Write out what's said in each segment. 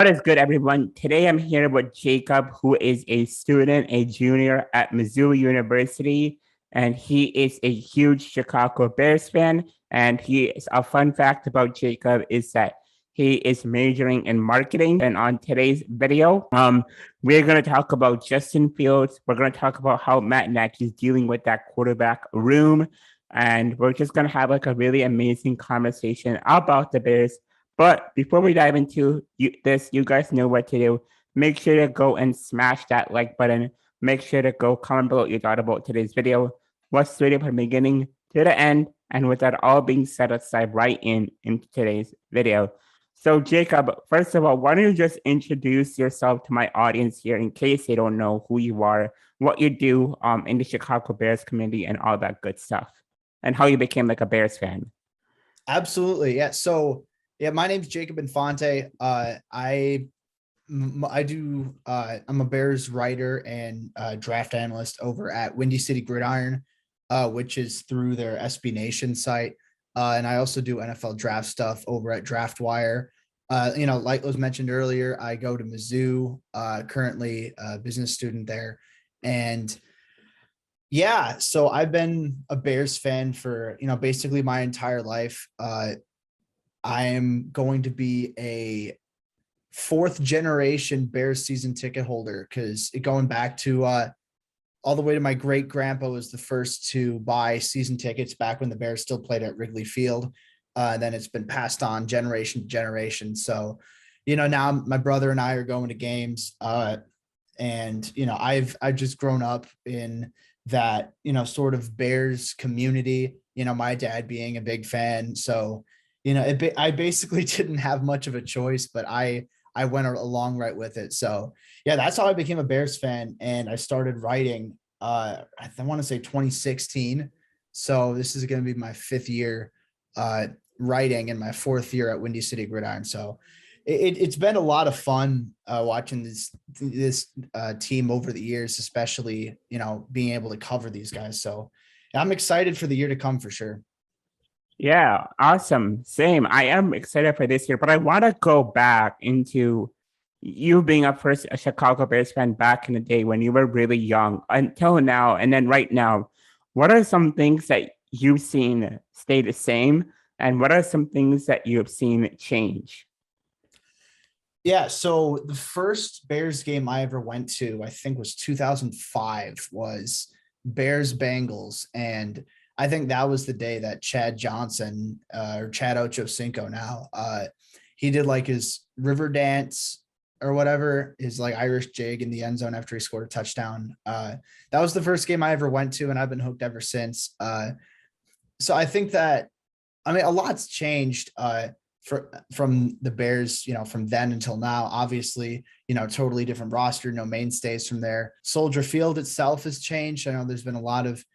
What is good, everyone? Today I'm here with Jacob, who is a student, a junior at Missouri University, and he is a huge Chicago Bears fan. And a fun fact about Jacob is that he is majoring in marketing. And on today's video, we're going to talk about Justin Fields. We're going to talk about how Matt Nagy is dealing with that quarterback room. And we're just going to have like a really amazing conversation about the Bears. But before we dive into this, you guys know what to do. Make sure to go and smash that like button. Make sure to go comment below what you thought about today's video. Watch the video from the beginning to the end. And with that all being said, let's dive right into today's video. So Jacob, first of all, why don't you just introduce yourself to my audience here in case they don't know who you are, what you do in the Chicago Bears community and all that good stuff, and how you became like a Bears fan. Absolutely. Yeah. So yeah, my name's Jacob Infante. I'm a Bears writer and draft analyst over at Windy City Gridiron, which is through their SB Nation site. And I also do NFL draft stuff over at DraftWire. Like was mentioned earlier, I go to Mizzou, currently a business student there. And yeah, so I've been a Bears fan for, basically my entire life. I am going to be a fourth generation Bears season ticket holder because going back to all the way to my great grandpa was the first to buy season tickets back when the Bears still played at Wrigley Field. Then it's been passed on generation to generation. So, now my brother and I are going to games and, I've just grown up in that, sort of Bears community, my dad being a big fan. So, I basically didn't have much of a choice, but I went along right with it. So yeah, that's how I became a Bears fan. And I started writing, I want to say 2016. So this is going to be my fifth year writing and my fourth year at Windy City Gridiron. So it's been a lot of fun watching this team over the years, especially, being able to cover these guys. So I'm excited for the year to come for sure. Yeah, awesome. Same. I am excited for this year, but I want to go back into you being a Chicago Bears fan back in the day when you were really young until now. And then right now, what are some things that you've seen stay the same? And what are some things that you have seen change? Yeah, so the first Bears game I ever went to, I think was 2005, was Bears Bengals. And I think that was the day that Chad Johnson or Chad Ochocinco now, he did like his river dance or whatever, his like Irish jig in the end zone after he scored a touchdown. That was the first game I ever went to, and I've been hooked ever since. So I think that, a lot's changed from the Bears, from then until now. Obviously, totally different roster, no mainstays from there. Soldier Field itself has changed. I know there's been a lot of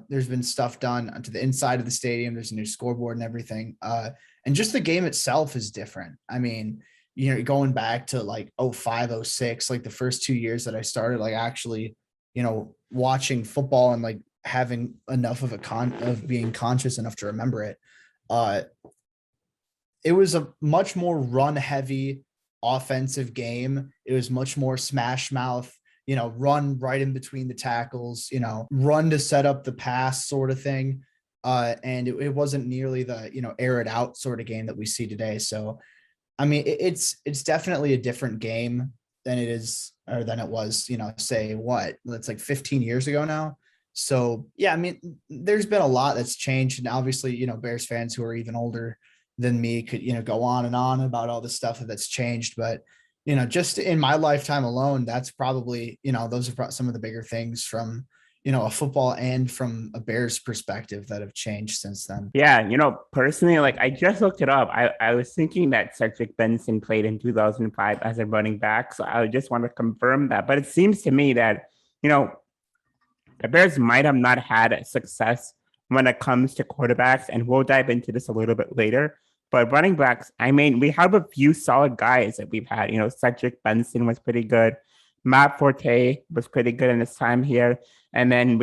there's been stuff done to the inside of the stadium. There's a new scoreboard and everything. And just the game itself is different. Going back to like 05, 06, like the first 2 years that I started, like actually, watching football and like having enough of of being conscious enough to remember it. It was a much more run heavy offensive game. It was much more smash mouth, run right in between the tackles, run to set up the pass sort of thing. And it wasn't nearly the, air it out sort of game that we see today. So, it's definitely a different game than it was, say that's like 15 years ago now. So, yeah, there's been a lot that's changed. And obviously, Bears fans who are even older than me could, go on and on about all the stuff that's changed. But just in my lifetime alone, that's probably, those are some of the bigger things from, a football and from a Bears perspective that have changed since then. Yeah, personally, like I just looked it up. I was thinking that Cedric Benson played in 2005 as a running back. So I just want to confirm that. But it seems to me that, the Bears might have not had success when it comes to quarterbacks. And we'll dive into this a little bit later. But running backs, we have a few solid guys that we've had. Cedric Benson was pretty good. Matt Forte was pretty good in his time here. And then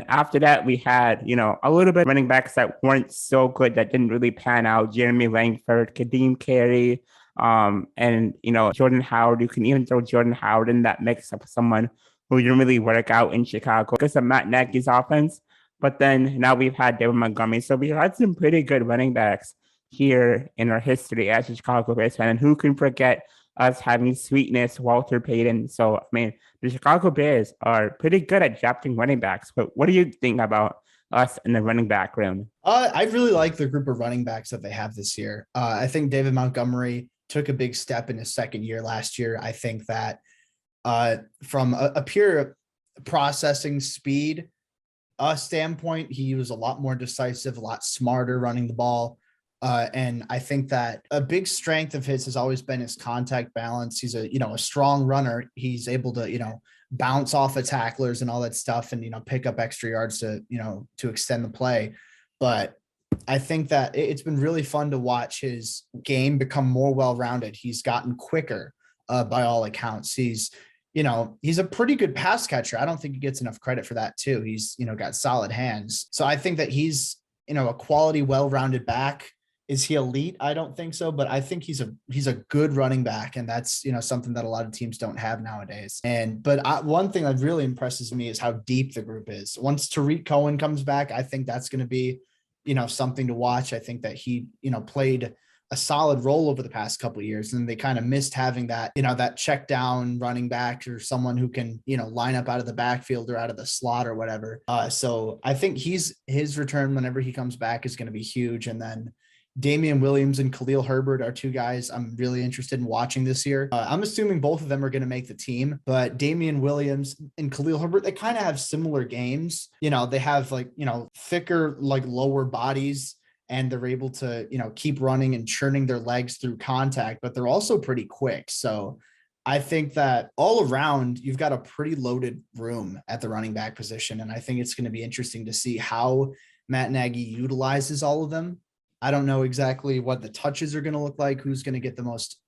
after that, we had, a little bit of running backs that weren't so good, that didn't really pan out. Jeremy Langford, Kadeem Carey, And, Jordan Howard, you can even throw Jordan Howard in that mix of someone who didn't really work out in Chicago because of Matt Nagy's offense. But then now we've had David Montgomery. So we've had some pretty good running backs here in our history as a Chicago Bears fan. And who can forget us having Sweetness, Walter Payton? So, I mean, the Chicago Bears are pretty good at drafting running backs. But what do you think about us in the running back room? I really like the group of running backs that they have this year. I think David Montgomery took a big step in his second year last year. I think that from a pure processing speed standpoint, he was a lot more decisive, a lot smarter running the ball. And I think that a big strength of his has always been his contact balance. He's a strong runner. He's able to, bounce off of tacklers and all that stuff and, pick up extra yards to extend the play. But I think that it's been really fun to watch his game become more well-rounded. He's gotten quicker by all accounts. He's a pretty good pass catcher. I don't think he gets enough credit for that too. He's, got solid hands. So I think that he's, a quality, well-rounded back. Is he elite? I don't think so, but I think he's a good running back, and that's something that a lot of teams don't have nowadays. But one thing that really impresses me is how deep the group is. Once Tarik Cohen comes back, I think that's going to be something to watch. I think that he played a solid role over the past couple of years, and they kind of missed having that that check down running back or someone who can line up out of the backfield or out of the slot or whatever. So I think his return whenever he comes back is going to be huge, and then Damian Williams and Khalil Hebert are two guys I'm really interested in watching this year. I'm assuming both of them are going to make the team, but Damian Williams and Khalil Hebert, they kind of have similar games. They have thicker, lower bodies, and they're able to, keep running and churning their legs through contact, but they're also pretty quick. So I think that all around you've got a pretty loaded room at the running back position. And I think it's going to be interesting to see how Matt Nagy utilizes all of them. I don't know exactly what the touches are going to look like, who's going to get the most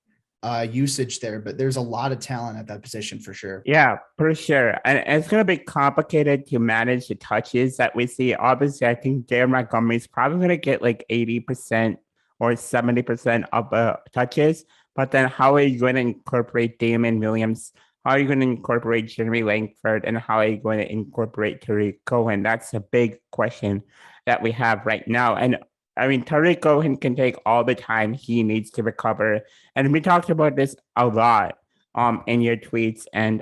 usage there, but there's a lot of talent at that position for sure. Yeah, for sure. And it's going to be complicated to manage the touches that we see. Obviously, I think David Montgomery is probably going to get 80% or 70% of touches. But then how are you going to incorporate Damian Williams? How are you going to incorporate Jeremy Langford? And how are you going to incorporate Tarik Cohen? That's a big question that we have right now. And I mean, Tarik Cohen can take all the time he needs to recover. And we talked about this a lot in your tweets, and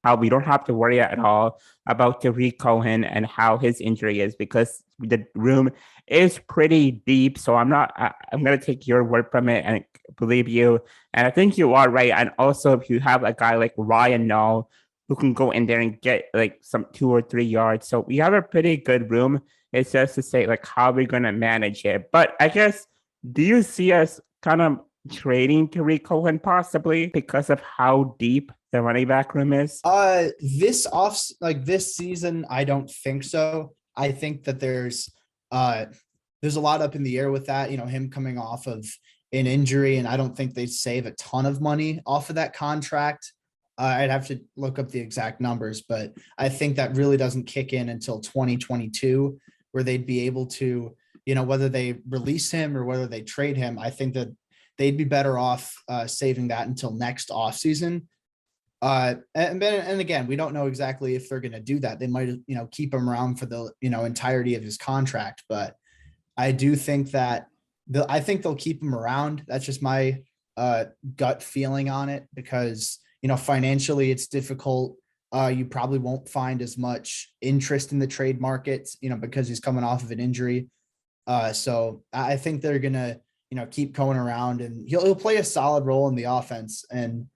how we don't have to worry at all about Tarik Cohen and how his injury is, because the room is pretty deep. So I'm going to take your word from it and believe you. And I think you are right. And also, if you have a guy like Ryan Nall who can go in there and get some 2 or 3 yards. So we have a pretty good room. It's just to say how we're going to manage it. But I guess, do you see us kind of trading Tarik Cohen possibly because of how deep the running back room is? This season, I don't think so. I think that there's a lot up in the air with that, him coming off of an injury, and I don't think they'd save a ton of money off of that contract. I'd have to look up the exact numbers, but I think that really doesn't kick in until 2022, where they'd be able to, whether they release him or whether they trade him. I think that they'd be better off saving that until next offseason. And again, we don't know exactly if they're going to do that. They might, keep him around for the, entirety of his contract. But I do think that I think they'll keep him around. That's just my gut feeling on it, because financially it's difficult. You probably won't find as much interest in the trade markets, because he's coming off of an injury. So I think they're going to, keep Cohen around, and he'll play a solid role in the offense. And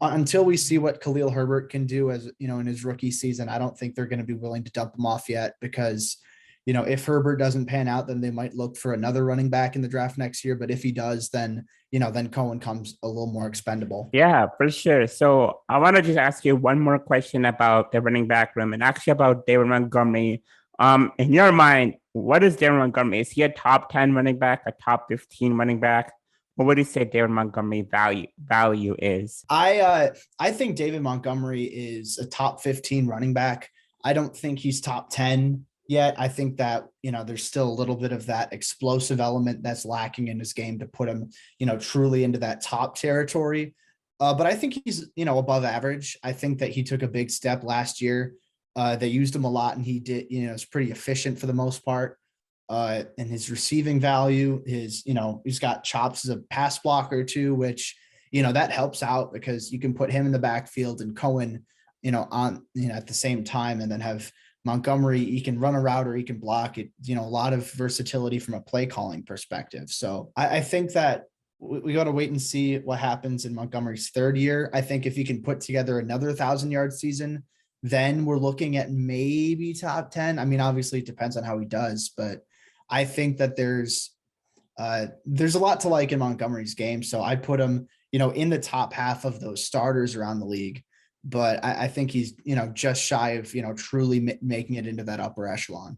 until we see what Khalil Hebert can do as, in his rookie season, I don't think they're going to be willing to dump him off yet, because, if Herbert doesn't pan out, then they might look for another running back in the draft next year. But if he does, then, then Cohen comes a little more expendable. Yeah, for sure. So I want to just ask you one more question about the running back room, and actually about David Montgomery. In your mind, what is David Montgomery? Is he a top 10 running back, a top 15 running back? What would you say David Montgomery value is? I think David Montgomery is a top 15 running back. I don't think he's top 10 yet. I think that, there's still a little bit of that explosive element that's lacking in his game to put him, truly into that top territory. But I think he's, above average. I think that he took a big step last year. They used him a lot and he did, is pretty efficient for the most part. And his receiving value, he's got chops as a pass blocker too, which, that helps out because you can put him in the backfield and Cohen, at the same time, and then have Montgomery, he can run a route or he can block it, a lot of versatility from a play calling perspective. So I think that we got to wait and see what happens in Montgomery's third year. I think if he can put together another 1,000-yard season, then we're looking at maybe top 10. I mean, obviously it depends on how he does, but I think that there's a lot to like in Montgomery's game. So I put him, in the top half of those starters around the league. But I think he's, just shy of, truly making it into that upper echelon.